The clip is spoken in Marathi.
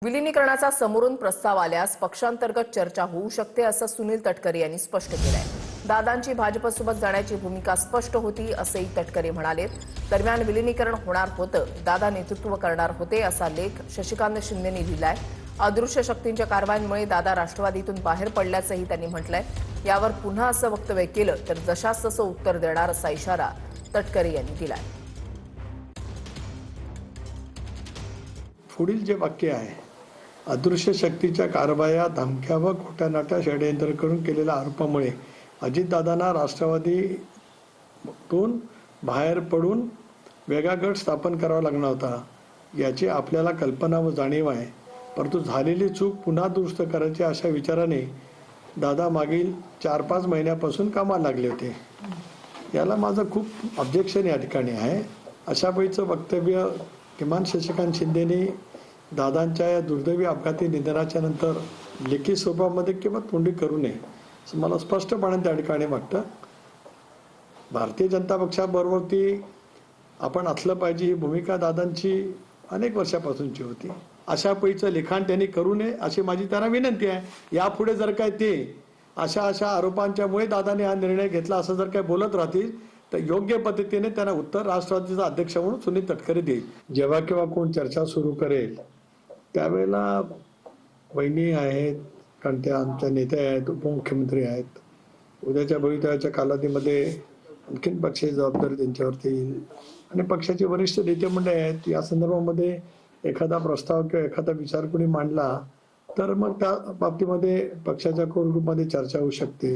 विलीनीकरणाचा समोरून प्रस्ताव आल्यास पक्षांतर्गत चर्चा होऊ शकते असं सुनील तटकरे यांनी स्पष्ट केलंय। दादांची भाजपसोबत जाण्याची भूमिका स्पष्ट होती असंही तटकरे म्हणाले। दरम्यान विलीनीकरण होणार होतं, दादा नेतृत्व करणार होते असा लेख शशिकांत शिंदेंनी लिहिलाय। अदृश्य शक्तींच्या कारवायांमुळे दादा राष्ट्रवादीतून बाहेर पडल्याचंही त्यांनी म्हटलंय। यावर पुन्हा असं वक्तव्य केलं तर जशास तसं उत्तर देणार असा इशारा तटकरे यांनी दिलाय। पुढील जे वाक्य आहे, अदृश्य शक्तीच्या कारवाया, धमक्या व खोट्यानाट्या षडयंत्र करून केलेल्या आरोपामुळे अजितदादांना राष्ट्रवादीतून बाहेर पडून वेगळा गट स्थापन करावा लागणार होता, याची आपल्याला कल्पना व जाणीव आहे। परंतु झालेली चूक पुन्हा दुरुस्त करायची अशा विचाराने दादा मागील 4-5 महिन्यापासून कामाला लागले होते। याला माझं खूप ऑब्जेक्शन या ठिकाणी आहे। अशा वेळचं वक्तव्य किमान शशिकांत शिंदेने दादांच्या या दुर्दैवी अपघाती निधनाच्या नंतर लेखी स्वरूपामध्ये किंवा तोंडी करू नये असं मला स्पष्टपणे त्या ठिकाणी वाटतं। भारतीय जनता पक्षाबरोबरती आपण असलं पाहिजे ही भूमिका दादांची अनेक वर्षापासूनची होती। अशा पैचं लिखाण त्यांनी करू नये अशी माझी त्यांना विनंती आहे। यापुढे जर काय ते अशा आरोपांच्यामुळे दादाने हा निर्णय घेतला असं जर काय बोलत राहतील तर योग्य पद्धतीने त्यांना उत्तर राष्ट्रवादीचा अध्यक्ष म्हणून सुनील तटकरे देईल। जेव्हा केव्हा कोण चर्चा सुरू करेल त्यावेळेला वहिनी आहेत, कारण त्या आमच्या नेत्या आहेत, उपमुख्यमंत्री आहेत, उद्याच्या भवितव्याच्या कालावधीमध्ये आणखीन पक्षाची जबाबदारी त्यांच्यावरती येईल आणि पक्षाचे वरिष्ठ नेते मंडळी आहेत। या संदर्भामध्ये एखादा प्रस्ताव किंवा एखादा विचार कोणी मांडला तर मग त्या बाबतीमध्ये पक्षाच्या कोर ग्रुपमध्ये चर्चा होऊ शकते।